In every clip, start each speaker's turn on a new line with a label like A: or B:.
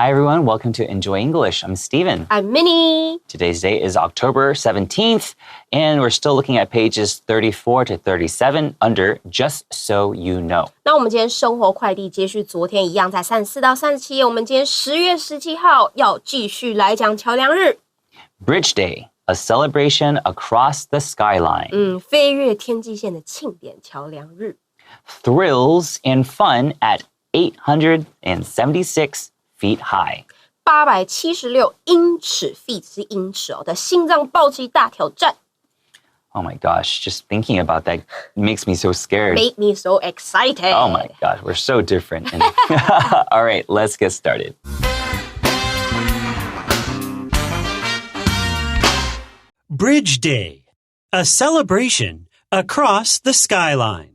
A: Hi, everyone. Welcome to Enjoy English. I'm Steven.
B: I'm Minnie.
A: Today's date is October 17th, and we're still looking at pages 34 to 37 under Just So You Know.
B: 那我们今天生活快递接续昨天一样，在34到37页。我们今天10月17号要继续来讲桥梁日。
A: Bridge Day, a celebration across the skyline.
B: 飞越天际线的庆典桥梁日。
A: Thrills and fun at 876 feet high.
B: 876英尺 feet 是英尺的心脏暴击大挑战。
A: Oh my gosh, just thinking about that makes me so scared.
B: Make me so excited.
A: Oh my gosh, we're so different. All right, let's get started.
C: Bridge Day, a celebration across the skyline.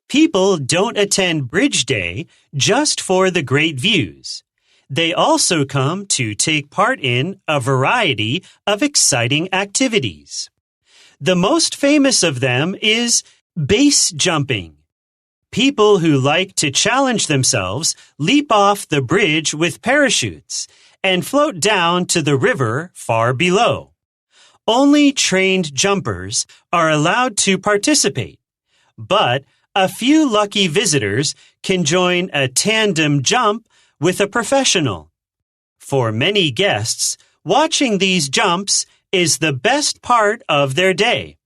C: People don't attend Bridge Day just for the great views. They also come to take part in a variety of exciting activities. The most famous of them is base jumping. People who like to challenge themselves leap off the bridge with parachutes and float down to the river far below. Only trained jumpers are allowed to participate, but a few lucky visitors can join a tandem jump with a professional. For many guests, watching these jumps is the best part of their day.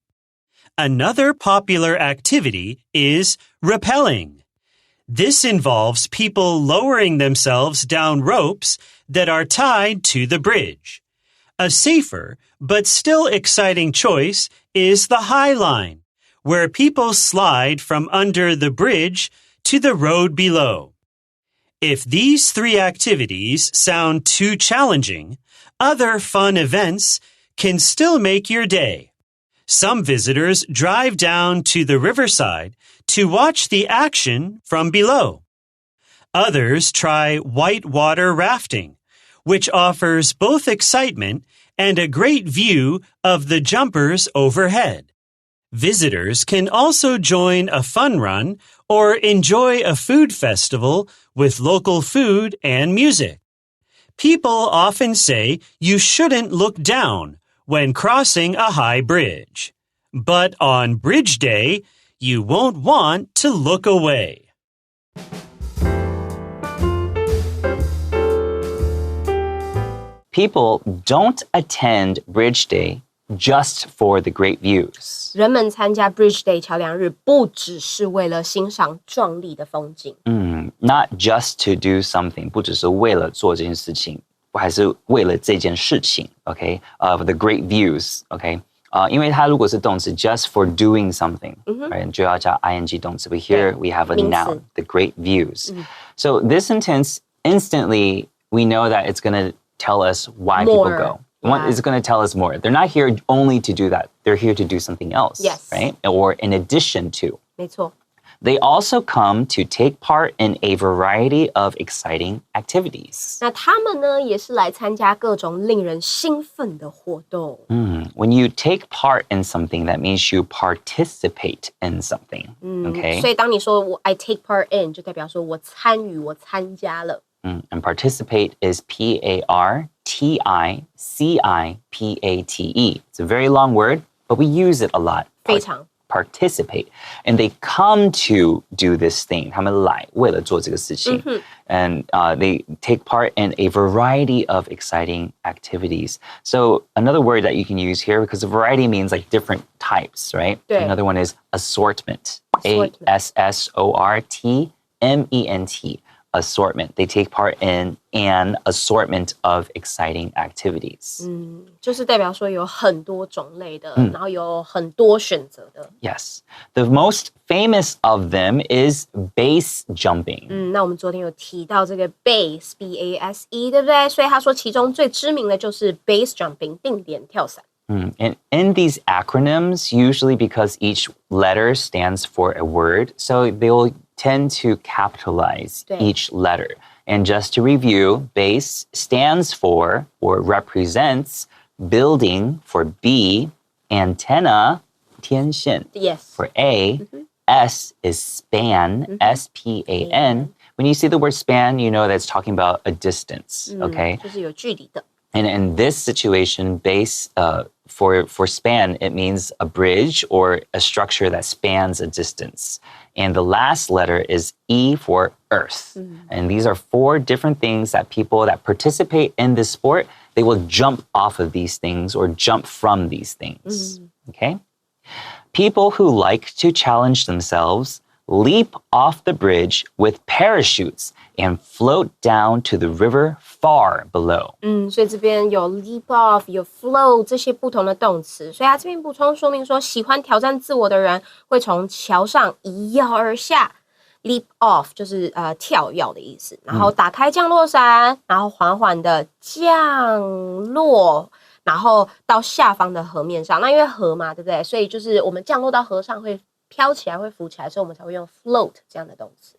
C: Another popular activity is rappelling. This involves people lowering themselves down ropes that are tied to the bridge. A safer but still exciting choice is the high line, where people slide from under the bridge to the road below. If these three activities sound too challenging, other fun events can still make your day. Some visitors drive down to the riverside to watch the action from below. Others try whitewater rafting, which offers both excitement and a great view of the jumpers overhead. Visitors can also join a fun run or enjoy a food festival with local food and music. People often say you shouldn't look down when crossing a high bridge. But on Bridge Day, you won't want to look away.
A: People don't attend Bridge Day just for the great views.
B: 人们参加 Bridge Day 桥梁日，不只是为了欣赏壮丽的风景。
A: Not just to do something, 不只是为了做这件事情，还是为了这件事情 okay? The great views, okay? 因为它如果是动词 just for doing something, right? 就要加 ing 動詞. But here we have a noun, the great views. So this sentence, instantly, we know that it's going to tell us why people go. It's going to tell us more. They're not here only to do that. They're here to do something else,
B: yes.
A: right? Or in addition to.
B: 没错。
A: They also come to take part in a variety of exciting activities.
B: 那他们呢，也是来参加各种令人兴奋的活动。
A: When you take part in something, that means you participate in something. Okay?
B: 所以当你说I take part in，就代表说我参与，我参加了。
A: And participate is P-A-R-T-I-C-I-P-A-T-E. It's a very long word, but we use it a lot.
B: 非常。
A: Participate. And they come to do this thing. 他们来为了做这个事情。And they take part in a variety of exciting activities. So another word that you can use here, because a variety means like different types, right?
B: 对。
A: Another one is assortment. A-S-S-O-R-T-M-E-N-T. Assortment. They take part in an assortment of exciting activities.
B: 就是代表说有很多种类的，然后有很多选择的。
A: Yes. The most famous of them is base jumping.
B: 那我们昨天有提到这个 base, B-A-S-E, 对不对？所以他说其中最知名的就是 base jumping, 定点跳伞。
A: And in these acronyms, usually because each letter stands for a word, so they will tend to capitalize each letter. And just to review, base stands for or represents building for B, antenna, 天线
B: Yes.
A: for A, S is span, S-P-A-N when you see the word span, you know that's talking about a distance, okay?
B: 就是有距离的。
A: And in this situation, base for span, it means a bridge or a structure that spans a distance. And the last letter is E for Earth. And these are 4 different things that people that participate in this sport, they will jump off of these things or jump from these things. Okay? People who like to challenge themselves leap off the bridge with parachutes and float down to the river far below.
B: 所以这边有 leap off 有 float 这些不同的动词，所以他这边补充说明说，喜欢挑战自我的人会从桥上一跃而下。leap off 就是跳跃的意思，然后打开降落伞，然后缓缓的降落，然后到下方的河面上。那因为河嘛，对不对？所以就是我们降落到河上会飘起来，会浮起来，所以我们才会用 float 这样的动词。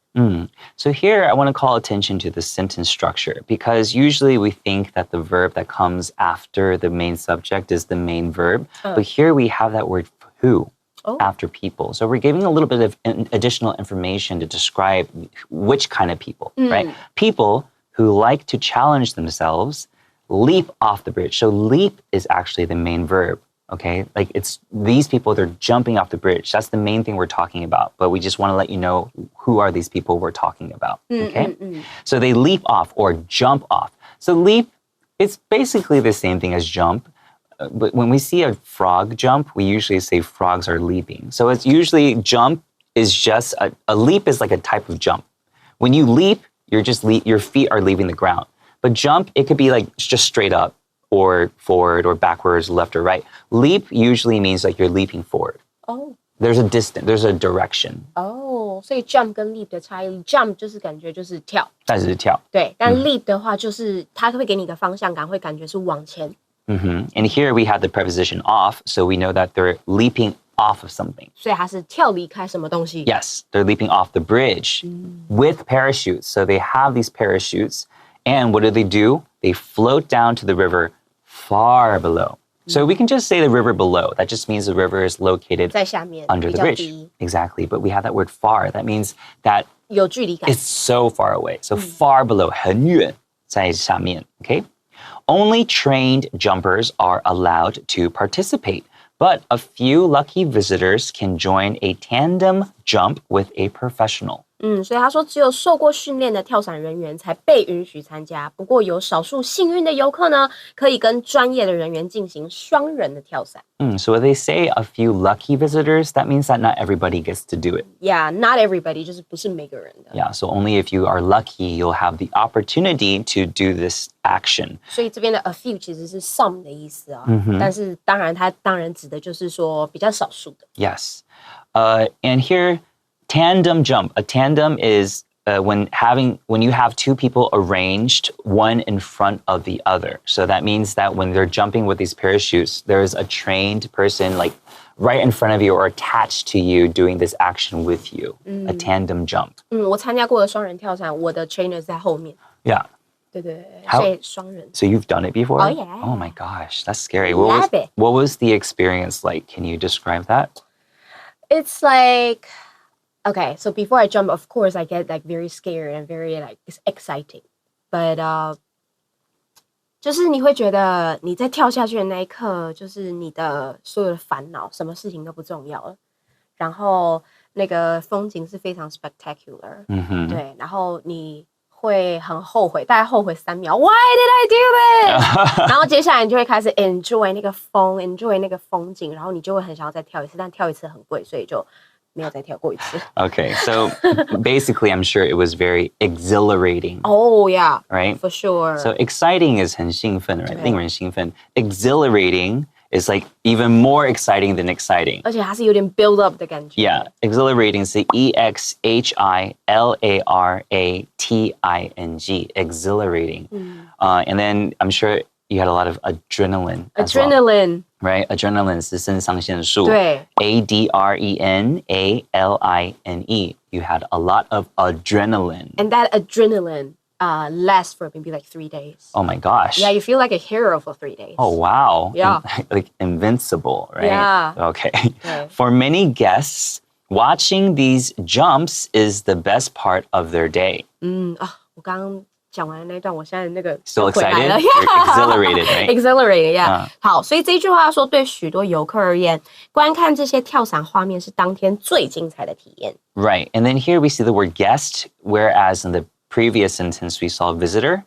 A: So here I want to call attention to the sentence structure because usually we think that the verb that comes after the main subject is the main verb, but here we have that word who after people. So we're giving a little bit of additional information to describe which kind of people, right? People who like to challenge themselves leap off the bridge. So leap is actually the main verb. Okay, like it's these people, they're jumping off the bridge. That's the main thing we're talking about. But we just want to let you know who are these people we're talking about. Okay, so they leap off or jump off. So leap, it's basically the same thing as jump. But when we see a frog jump, we usually say frogs are leaping. So it's usually jump is just a leap is like a type of jump. When you leap, your feet are leaving the ground. But jump, it could be like just straight up, or forward or backwards, left or right. Leap usually means like you're leaping forward.
B: Oh.
A: There's a distance, there's a direction.
B: 所以 jump 跟 leap 的差异 ，jump 就是感觉就是跳，
A: 但是跳。
B: 对，但 leap 的话就是它会给你一个方向感，会感觉是往前。
A: And here we have the preposition off, so we know that they're leaping off of something.
B: 所以它是跳离开什么东西。
A: Yes, they're leaping off the bridge with parachutes. So they have these parachutes, and what do? They float down to the river far below. So we can just say the river below. That just means the river is located
B: 在下面
A: under the
B: 比较
A: bridge.
B: 低
A: Exactly. But we have that word far. That means that
B: 有距离感。
A: it's so far away. So far below, 很远，在下面. Okay? Only trained jumpers are allowed to participate, but a few lucky visitors can join a tandem jump with a professional.
B: 所以他说，只有受过训练的跳伞人员才被允许参加。不过有少数幸运的游客呢，可以跟专业的人员进行双人的跳伞。
A: So when they say a few lucky visitors, that means that not everybody gets to do it.
B: Yeah, not everybody， 就是不是每个人的。
A: Yeah, so only if you are lucky, you'll have the opportunity to do this action.
B: 所以这边的 a few 其实是 some 的意思啊。但是当然，它当然指的就是说比较少数的。
A: Yes. And here, tandem jump. A tandem is when you have 2 people arranged, one in front of the other. So that means that when they're jumping with these parachutes, there's a trained person like right in front of you or attached to you doing this action with you. A tandem jump.
B: 我参加过的双人跳伞，我的 trainer 在后面。
A: Yeah.
B: 对对对，
A: How-
B: 所以双人。
A: So you've done it before?
B: Oh, yeah.
A: Oh my gosh, that's scary.
B: Love it.
A: What was the experience like? Can you describe that?
B: It's like, okay, so before I jump, of course, I get like very scared and very like it's exciting. But 就是你会觉得你在跳下去的那一刻，就是你的所有的烦恼，什么事情都不重要了。然后那个风景是非常 spectacular，对，然后你会很后悔，大概后悔3秒 ，Why did I do this？ 然后接下来你就会开始 enjoy 那个风 ，enjoy 那个风景，然后你就会很想要再跳一次，但跳一次很贵，所以就没有再跳过一次。
A: Okay, so basically, I'm sure it was very exhilarating.
B: Oh yeah,
A: right?
B: For sure.
A: So exciting is 很兴奋, right? 令人兴奋. Exhilarating is like even more exciting than exciting.
B: 而且它是有点 build up 的感觉。
A: Yeah, exhilarating is EXHILARATING, exhilarating. And then I'm sure you had a lot of adrenaline. as well,
B: Adrenaline.
A: right? Adrenaline 是肾上腺素.
B: 对。
A: ADRENALINE. You had a lot of adrenaline.
B: And that adrenaline lasts for maybe like 3 days.
A: Oh my gosh.
B: Yeah, you feel like a hero for 3 days.
A: Oh, wow.
B: Yeah.
A: Like invincible, right?
B: Yeah.
A: Okay.
B: Okay.
A: For many guests, Watching these jumps is the best part of their day.
B: 我刚刚讲完那段，我现在那个
A: Still
B: 回来
A: excited?
B: 了
A: You're exhilarated, right?
B: Exhilarated, yeah. 好，所以这句话说，对许多游客而言，观看这些跳伞画面是当天最精彩的体验。
A: Right. And then here we see the word guest, whereas in the previous sentence we saw visitor.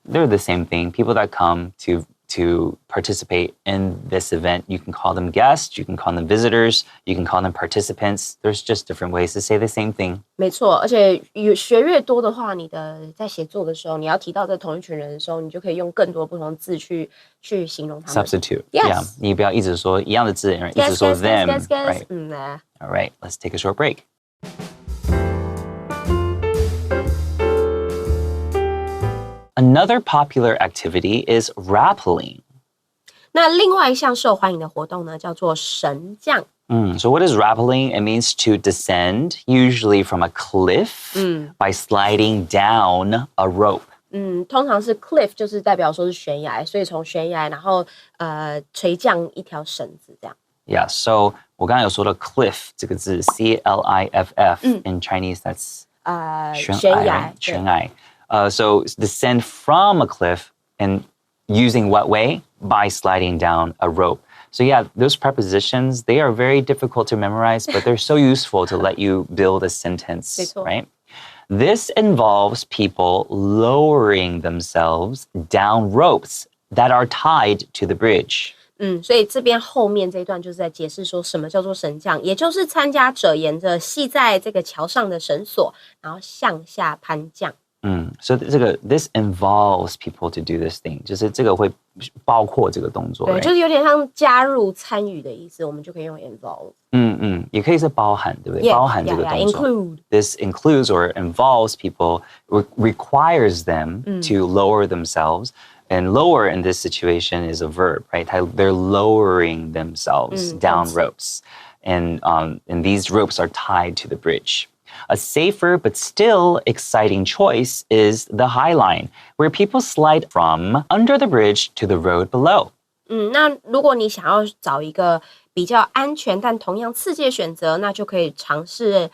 A: They're the same thing. People that come to participate in this event, you can call them guests, you can call them visitors, you can call them participants. There's just different ways to say the same thing.
B: 没错，而且学越多的话，你在写作的时候，你要提到这同一群人的时候，你就可以用更多不同的字去形容他们。
A: Substitute.
B: Yes.
A: Yeah. 你不要一直说一样的字，一直说 them. Right. All right. Let's take a short break. Another popular activity is rappelling.
B: 那另外一项受欢迎的活动呢，叫做神降。
A: So what is rappelling? It means to descend, usually from a cliff, by sliding down a rope.
B: 通常是 cliff 就是代表说是悬崖，所以从悬崖然后垂降一条绳子这样。
A: Yeah, so 我刚才有说的 cliff 这个字 C-L-I-F-F in Chinese that's 悬崖 So descend from a cliff and using what way? By sliding down a rope. So yeah, those prepositions, they are very difficult to memorize, but they're so useful to let you build a sentence, right? This involves people lowering themselves down ropes that are tied to the bridge.
B: 所以这边后面这一段就是在解释说什么叫做神降，也就是参加者沿着系在这个桥上的绳索，然后向下攀降。
A: So this involves people to do this thing. 就是这个会包括这个动作。
B: 对，就是有点像加入、参与的意思，我们就可以用 involve。
A: 也可以是包含，对不对？包含这个动作。
B: include.
A: This includes or involves people, requires them to lower themselves. And lower in this situation is a verb, right? They're lowering themselves down ropes. And these ropes are tied to the bridge. A safer but still exciting choice is the High Line, where people slide from under the bridge to the road below.
B: 那如果你想要找一个比较安全但同样刺激的选择，那就可以尝试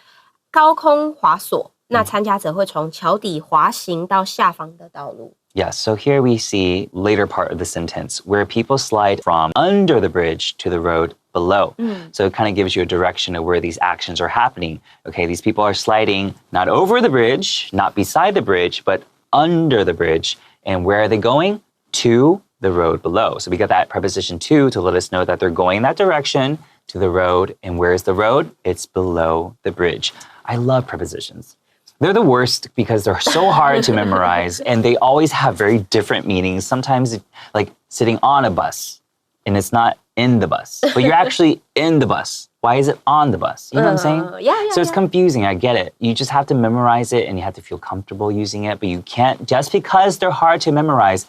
B: 高空滑索。那参加者会从桥底滑行到下方的道路。
A: Yes, so here we see later part of the sentence where people slide from under the bridge to the road below. So it kind of gives you a direction of where these actions are happening. Okay, these people are sliding not over the bridge, not beside the bridge, but under the bridge. And where are they going? To the road below. So we got that preposition to let us know that they're going that direction to the road. And where's the road? It's below the bridge. I love prepositions. They're the worst because they're so hard to memorize and they always have very different meanings. Sometimes like sitting on a bus and it's not in the bus, but you're actually in the bus. Why is it on the bus? You know what I'm saying?
B: Yeah.
A: So it's confusing. I get it. You just have to memorize it and you have to feel comfortable using it, but you can't, just because they're hard to memorize,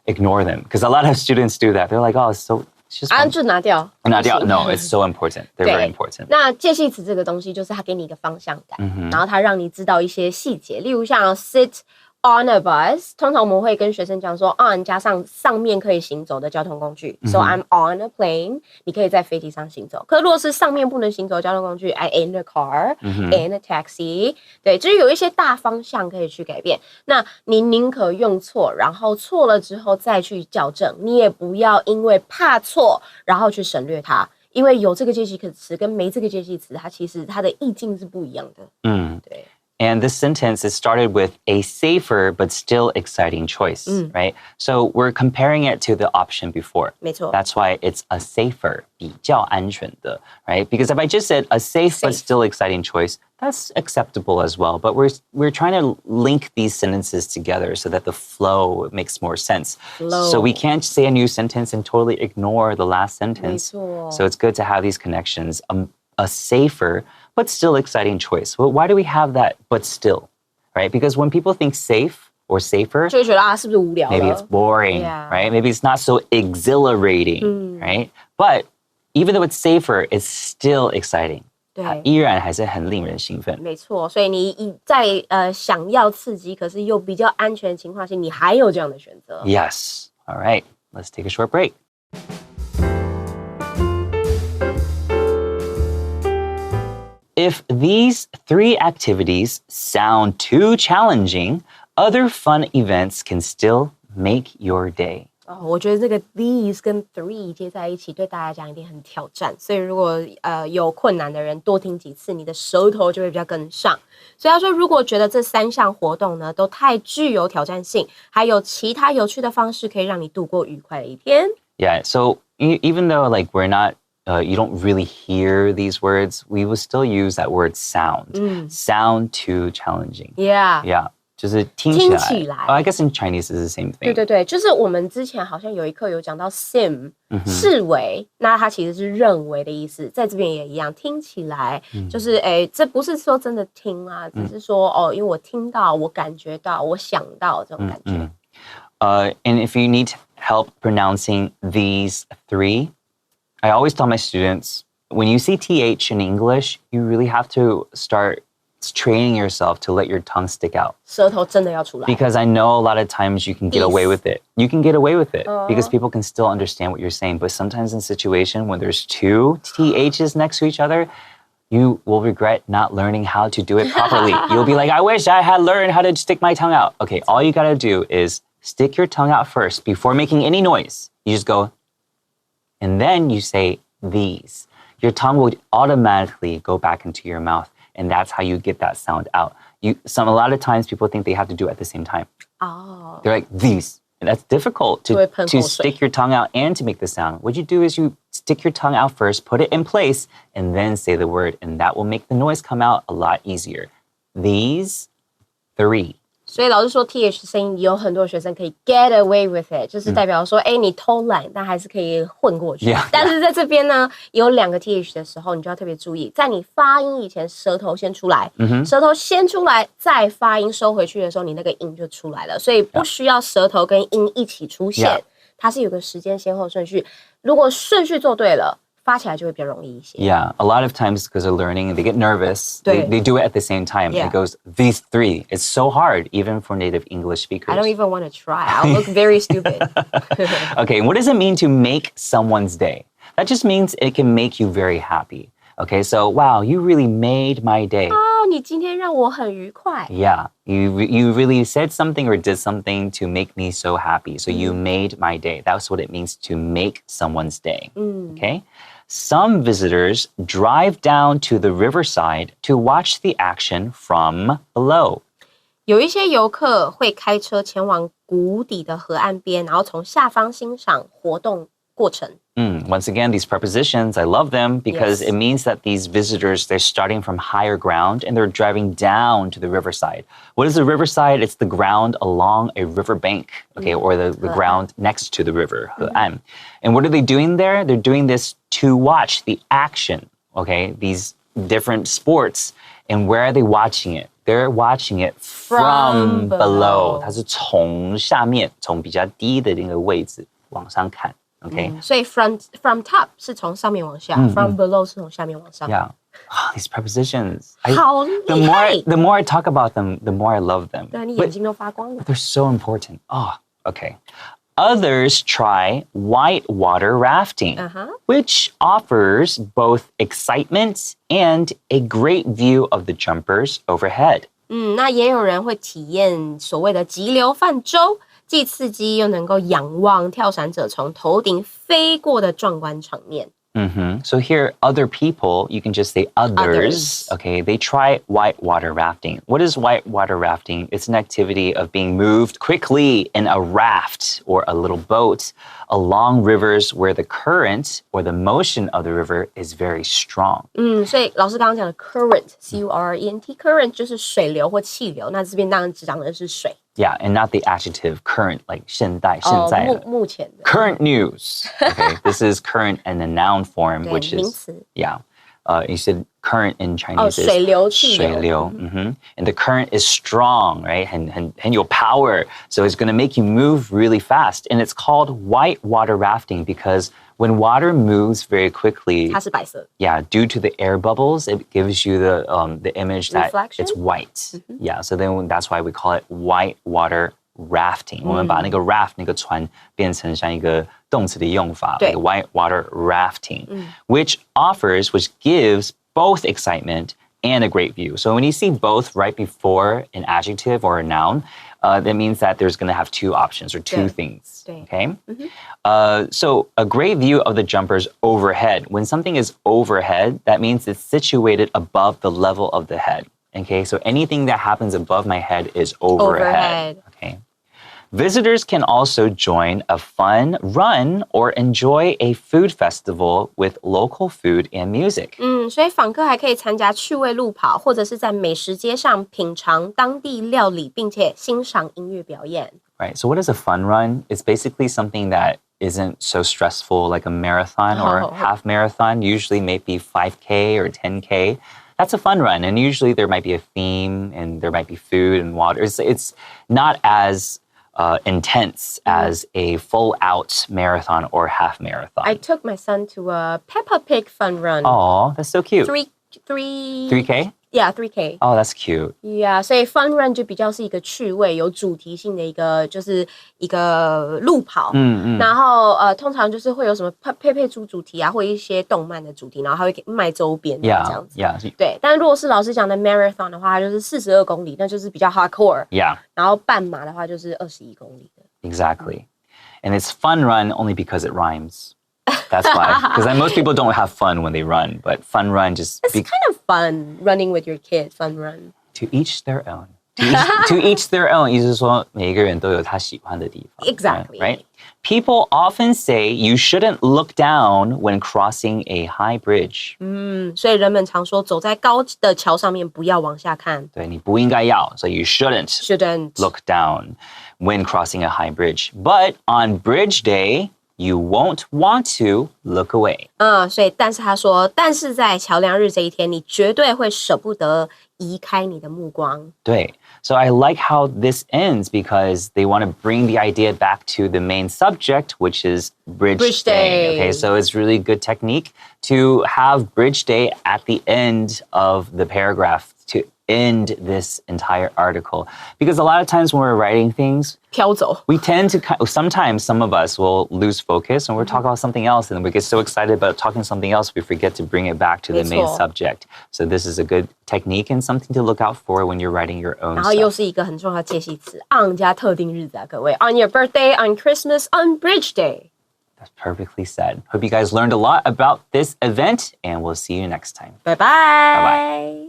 A: ignore them. Because a lot of students do that. They're like, oh, it's just one.
B: 就拿掉。
A: No, it's so important. They're very important.
B: 那介系词这个东西，就是它给你一个方向感，然后它让你知道一些细节，例如像 sit on a bus， 通常我们会跟学生讲说 on 加上上面可以行走的交通工具。So I'm on a plane， 你可以在飞机上行走。可如果是上面不能行走的交通工具 ，I in a car，in a taxi， 对，就是有一些大方向可以去改变。那你宁可用错，然后错了之后再去校正，你也不要因为怕错，然后去省略它。因为有这个介系词跟没这个介系词，它其实它的意境是不一样的。对。
A: And this sentence is started with a safer but still exciting choice, right? So we're comparing it to the option before.
B: 没错。
A: That's why it's a safer, 比较安全的, right? Because if I just said a safe but still exciting choice, that's acceptable as well. But we're trying to link these sentences together so that the flow makes more sense. So we can't say a new sentence and totally ignore the last sentence.
B: 没错。
A: So it's good to have these connections. A safer but still exciting choice. Well, why do we have that but still, right? Because when people think safe or safer,
B: 就会觉得是不是无聊了
A: maybe it's boring, right? Maybe it's not so exhilarating, right? But even though it's safer, it's still exciting. 它依然还是很令人兴奋。
B: 没错，所以你在想要刺激，可是又比较安全的情况下，你还有这样的选择。
A: Yes. All right. Let's take a short break. If these 3 activities sound too challenging, other fun events can still make your day.
B: 我觉得这个 these 跟 three 接在一起，对大家来讲一定很挑战。所以如果有困难的人多听几次，你的舌头就会比较跟上。所以他说，如果觉得这3项活动呢都太具有挑战性，还有其他有趣的方式可以让你度过愉快的一天。
A: Yeah, so even though like we're not you don't really hear these words, we will still use that word sound. Sound too challenging.
B: Yeah.
A: 就是听起来。
B: 听起来。
A: I guess in Chinese is the same thing.
B: 对，就是我们之前好像有一课有讲到 sim 视为，那它其实是认为的意思，在这边也一样，听起来就是这不是说真的听啊，只是说因为我听到，我感觉到，我想到这种感觉。
A: And if you need help pronouncing these 3, I always tell my students, when you see TH in English, you really have to start training yourself to let your tongue stick out.
B: 舌头真的要出来。
A: Because I know a lot of times you can get away with it. You can get away with it because people can still understand what you're saying. But sometimes in a situation when there's 2 THs next to each other, you will regret not learning how to do it properly. You'll be like, I wish I had learned how to stick my tongue out. Okay, all you gotta do is stick your tongue out first before making any noise. You just go, and then you say these. Your tongue will automatically go back into your mouth. And that's how you get that sound out. A lot of times people think they have to do it at the same time.
B: Oh.
A: They're like, these. And that's difficult to stick your tongue out and to make the sound. What you do is you stick your tongue out first, put it in place, and then say the word. And that will make the noise come out a lot easier. These 3.
B: 所以老师说 TH 声音有很多学生可以 get away with it， 就是代表说你偷懒但还是可以混过去。但是在这边呢有2个 TH 的时候你就要特别注意，在你发音以前舌头先出来，舌头先出来再发音收回去的时候你那个音就出来了，所以不需要舌头跟音一起出现，它是有个时间先后顺序，如果顺序做对了发起来就会比较容易一些。
A: Yeah, a lot of times because they're learning, they get nervous. They do it at the same time. It goes, these 3. It's so hard, even for native English speakers.
B: I don't even want to try. I'll look very stupid.
A: Okay, what does it mean to make someone's day? That just means it can make you very happy. Okay, so wow, you really made my day.
B: 你今天让我很愉快。
A: Yeah, you really said something or did something to make me so happy. So you made my day. That's what it means to make someone's day. Okay? Some visitors drive down to the riverside to watch the action from below.
B: 有一些游客会开车前往谷底的河岸边，然后从下方欣赏活动过程。
A: Once again, these prepositions, I love them because it means that these visitors, they're starting from higher ground and they're driving down to the riverside. What is the riverside? It's the ground along a riverbank, okay, or the ground next to the river, 河岸. And what are they doing there? They're doing this to watch the action, okay, these different sports. And where are they watching it? They're watching it from below. 它是从下面，从比较低的那个位置往上看。Okay.
B: 所以 from top 是从上面往下，from below 是从下面往上。
A: Yeah. These prepositions.
B: 好厉害。
A: The more I talk about them, the more I love them.
B: 对，你眼睛都发光了。
A: They're so important. Okay. Others try whitewater rafting, which offers both excitement and a great view of the jumpers overhead.
B: 那也有人会体验所谓的急流泛舟。既刺激又能够仰望跳伞者从头顶飞过的壮观场面。
A: So here, other people, you can just say others. Okay, they try whitewater rafting. What is whitewater rafting? It's an activity of being moved quickly in a raft or a little boat along rivers where the current or the motion of the river is very strong.
B: 所以老师刚刚讲的 current, C-U-R-R-E-N-T, current 就是水流或气流。那这边当然指讲的是水。
A: Yeah, and not the adjective current, like 现在
B: 目前的
A: current news. Okay, this is current in the noun form, which is
B: 名词。
A: Yeah. You said current in Chinese is
B: 水流气流。
A: 水流. And the current is strong, right? 很有 power. So it's going to make you move really fast. And it's called whitewater rafting because when water moves very quickly,
B: 它是白色。
A: Yeah, due to the air bubbles, it gives you the image that
B: Reflection?
A: it's white. Yeah, so then that's why we call it whitewater rafting. 我们把那个 raft 那个船变成像一个动词的用法， like whitewater rafting, which gives both excitement and a great view. So when you see both right before an adjective or a noun, that means that there's going to have two options or two things. Okay. So a great view of the jumpers overhead. When something is overhead, that means it's situated above the level of the head. Okay. So anything that happens above my head is overhead. Okay. Visitors can also join a fun run or enjoy a food festival with local food and music.
B: 所以访客还可以参加趣味路跑，或者是在美食街上品尝当地料理，并且欣赏音乐表演。
A: Right. So what is a fun run? It's basically something that isn't so stressful like a marathon or half marathon. Usually maybe 5K or 10K. That's a fun run. And usually there might be a theme and there might be food and water. It's not as intense as a full-out marathon or half marathon.
B: I took my son to a Peppa Pig fun run.
A: Oh, that's so cute.
B: 3K? Yeah, 3K.
A: Oh, that's cute.
B: Yeah, 所以 fun run 就比较是一个趣味、有主题性的一个，就是一个路跑。然后通常就是会有什么佩佩猪主题啊，或一些动漫的主题，然后还会卖周边这样子。
A: Yeah.
B: 对，但如果是老师讲的 marathon 的话，它就是42公里，那就是比较 hardcore。Yeah. 然后半马的话就是21公里的。
A: Exactly. And it's fun run only because it rhymes. That's why. Because most people don't have fun when they run, but fun run just...
B: It's kind of fun running with your kid, fun run.
A: To each their own. To each their own. 意思是说每一个人都有他喜欢的地方。
B: Exactly.
A: Right? People often say you shouldn't look down when crossing a high bridge.
B: 所以人们常说走在高的桥上面不要往下看。
A: 对，你不应该要，so you shouldn't look down when crossing a high bridge. But on bridge day, you won't want to look away.
B: 所以但是他说，但是在桥梁日这一天，你绝对会舍不得移开你的目光。
A: 对。So I like how this ends because they want to bring the idea back to the main subject, which is bridge day. Okay, so it's really good technique to have bridge day at the end of the paragraph to end this entire article. Because a lot of times when we're writing things,
B: 飘走
A: we tend to, sometimes some of us will lose focus and we're talking about something else and we get so excited about talking something else, we forget to bring it back to the main subject. So this is a good technique and something to look out for when you're writing your own
B: 然后又是一个很重要的介系词 on 加特定日子啊，各位 on your birthday, on Christmas, on bridge day.
A: That's perfectly said. Hope you guys learned a lot about this event and we'll see you next time.
B: Bye bye.
A: Bye-bye.